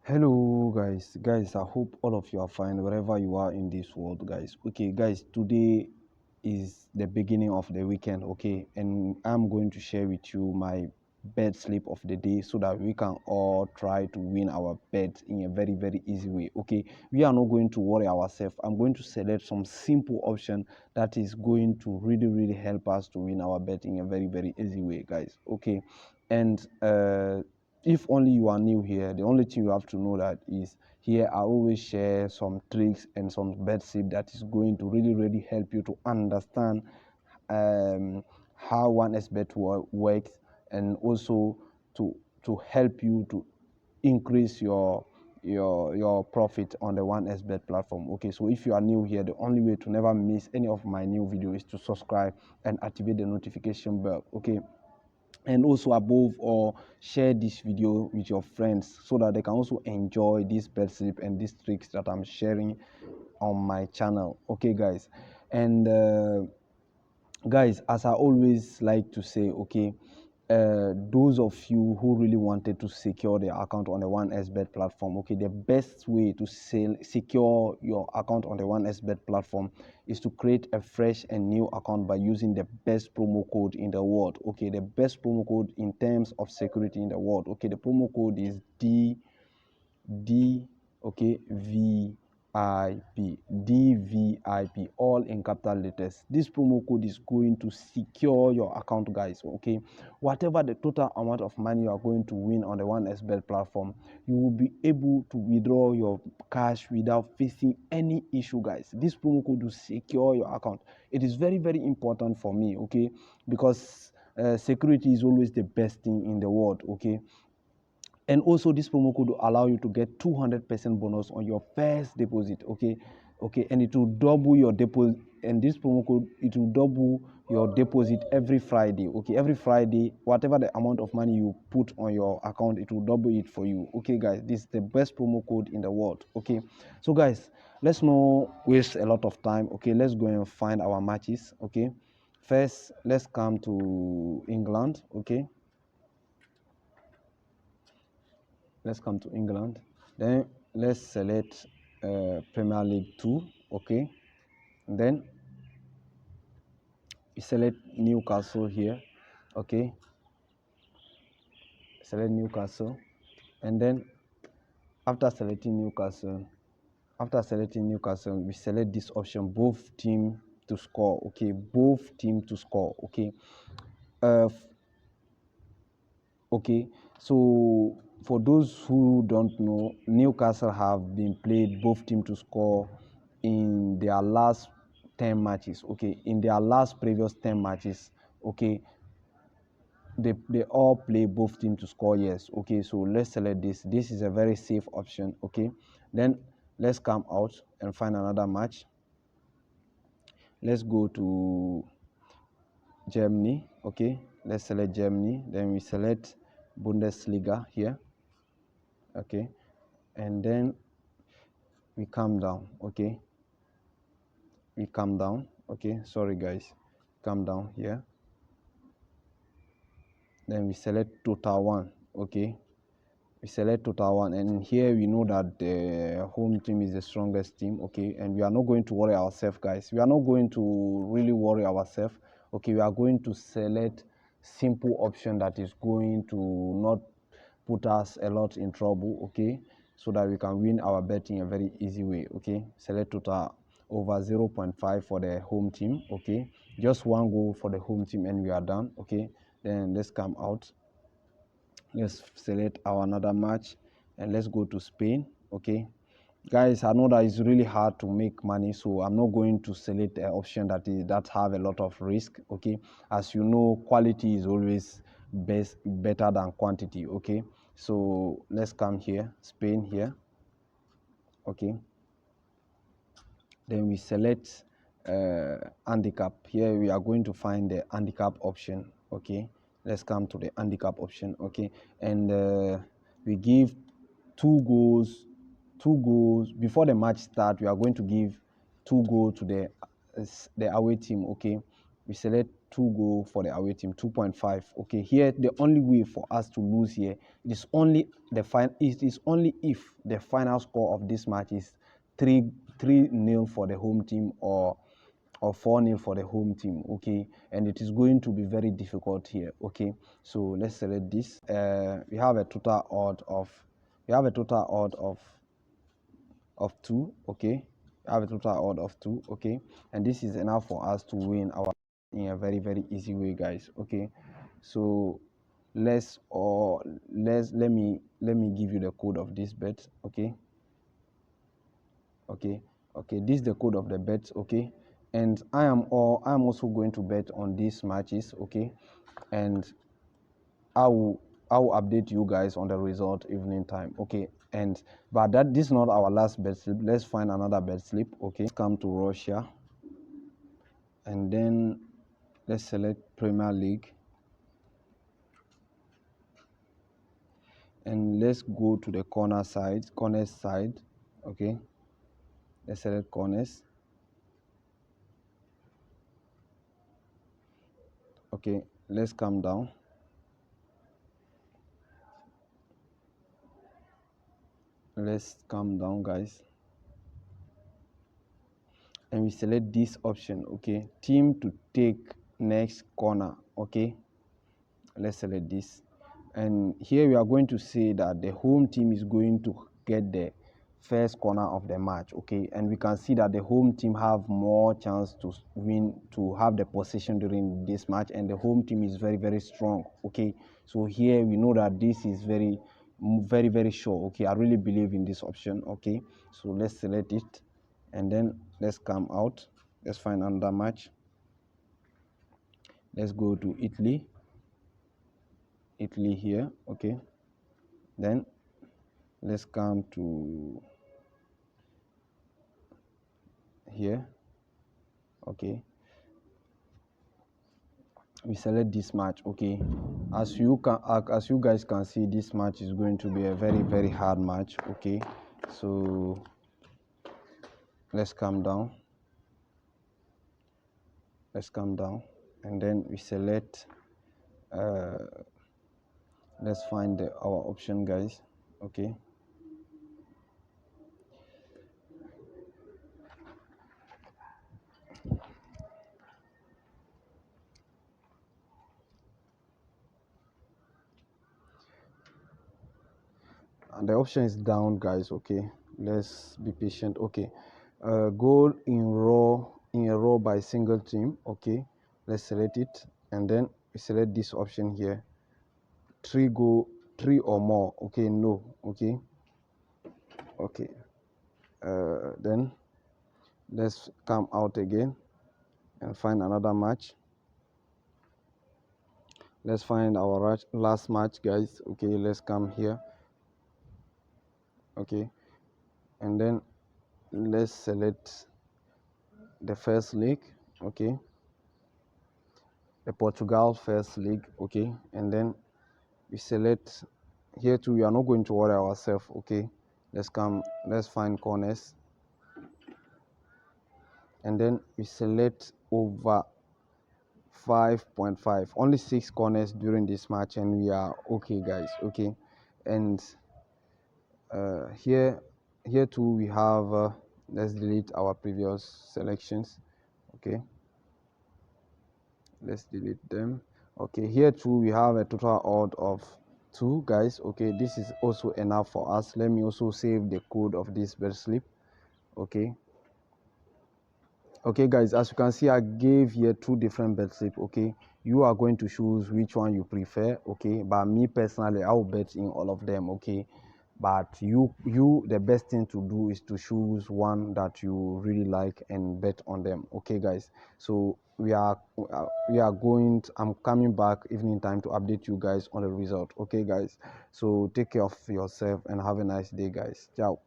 Hello guys, I hope all of you are fine wherever you are in this world, guys. Okay, guys, today is the beginning of the weekend, okay, and I'm going to share with you my bed sleep of the day so that we can all try to win our bet in a very easy way. Okay, we are not going to worry ourselves. I'm going to select some simple option that is going to really help us to win our bet in a very easy way, guys. Okay, and if only you are new here, the only thing you have to know that is here I always share some tricks and some bet slip that is going to really help you to understand how 1xbet works, and also to help you to increase your profit on the 1xbet platform. Okay, so if you are new here, the only way to never miss any of my new videos is to subscribe and activate the notification bell. Okay, and also above all, share this video with your friends so that they can also enjoy this bet slip and these tricks that I'm sharing on my channel. Okay, guys, and guys, as I always like to say, okay, those of you who really wanted to secure their account on the 1xbet platform, okay, the best way to secure your account on the 1xbet platform is to create a fresh and new account by using the best promo code in the world. Okay, the best promo code in terms of security in the world. Okay, the promo code is D okay, DVIP, all in capital letters. This promo code is going to secure your account, guys. Okay, whatever the total amount of money you are going to win on the 1xbet platform, you will be able to withdraw your cash without facing any issue, guys. This promo code will secure your account. It is very important for me, okay, because security is always the best thing in the world. Okay, and also this promo code will allow you to get 200% bonus on your first deposit. Okay, and it will double your deposit, and this promo code, it will double your deposit every Friday. Okay, every Friday, whatever the amount of money you put on your account, it will double it for you. Okay, guys, this is the best promo code in the world. Okay, so guys, let's not waste a lot of time. Okay, let's go and find our matches. Okay, first let's come to England. Okay, let's come to England. Then let's select Premier League 2. Okay, and then we select Newcastle here. Okay, select Newcastle, and then after selecting Newcastle, we select this option, both team to score. Okay, both team to score. Okay, uh, okay, so for those who don't know, Newcastle have been played both team to score in their last 10 matches. Okay, in their last previous 10 matches. Okay, they all play both team to score. Yes. Okay, so let's select this is a very safe option. Okay, then let's come out and find another match. Let's go to Germany. Okay, let's select Germany, then we select Bundesliga here. Okay, and then we come down. Okay, we come down. Okay, sorry guys, come down here, then we select total one. Okay, we select total one, and here we know that the home team is the strongest team. Okay, and we are not going to worry ourselves, guys. We are not going to really worry ourselves. Okay, we are going to select simple option that is going to not put us a lot in trouble. Okay, so that we can win our bet in a very easy way. Okay, select total over 0.5 for the home team. Okay, just one goal for the home team and we are done. Okay, then let's come out, let's select our another match, and let's go to Spain. Okay, guys, I know that it's really hard to make money, so I'm not going to select an option that have a lot of risk. Okay, as you know, quality is always better than quantity. Okay, so let's come here, Spain here. Okay, then we select handicap. Here we are going to find the handicap option. Okay, let's come to the handicap option. Okay, and we give two goals before the match start. We are going to give two goals to the away team. Okay, we select 2 goal for the away team, 2.5. Okay, here the only way for us to lose here, it is only if the final score of this match is 3-0 for the home team, or 4-0 for the home team. Okay, and it is going to be very difficult here. Okay, so let's select this. We have a total odd of 2. Okay, we have a total odd of 2. Okay, and this is enough for us to win our in a very, very easy way, guys. Okay, so let me give you the code of this bet. Okay, this is the code of the bet. Okay, and I am also going to bet on these matches. Okay, and I will update you guys on the result evening time. Okay, and but this is not our last bet slip. Let's find another bet slip. Okay, let's come to Russia, and then let's select Premier League, and let's go to the corners side. Okay, let's select corners. Okay, let's come down. Let's come down, guys, and we select this option. Okay, team to take next corner. Okay, let's select this, and here we are going to say that the home team is going to get the first corner of the match. Okay, and we can see that the home team have more chance to win, to have the possession during this match, and the home team is very, very strong. Okay, so here we know that this is very, very, very sure. Okay, I really believe in this option. Okay, so let's select it, and then let's come out. Let's find another match. Let's go to Italy here. Okay, then let's come to here. Okay, we select this match. Okay, as you guys can see, this match is going to be a very, very hard match. Okay, so let's come down, and then we select let's find our option, guys. Okay, and the option is down, guys. Okay, let's be patient. Okay, goal in a row by single team. Okay, let's select it, and then we select this option here, 3 or more. Okay, no. Okay, then let's come out again and find another match. Let's find our last match, guys. Okay, let's come here. Okay, and then let's select the first league. Okay, the Portugal first league. Okay, and then we select here too. We are not going to worry ourselves. Okay, let's find corners, and then we select over 5.5. Only 6 corners during this match, and we are okay, guys. Okay, and here too we have let's delete our previous selections. Okay, let's delete them. Okay, here too we have a total odd of 2, guys. Okay, this is also enough for us. Let me also save the code of this bet slip. Okay, guys, as you can see, I gave here 2 different bet slip. Okay, you are going to choose which one you prefer. Okay, but me personally, I will bet in all of them. Okay, but you the best thing to do is to choose one that you really like and bet on them. Okay, guys, so I'm coming back evening time to update you guys on the result. Okay, guys, so take care of yourself and have a nice day, guys. Ciao.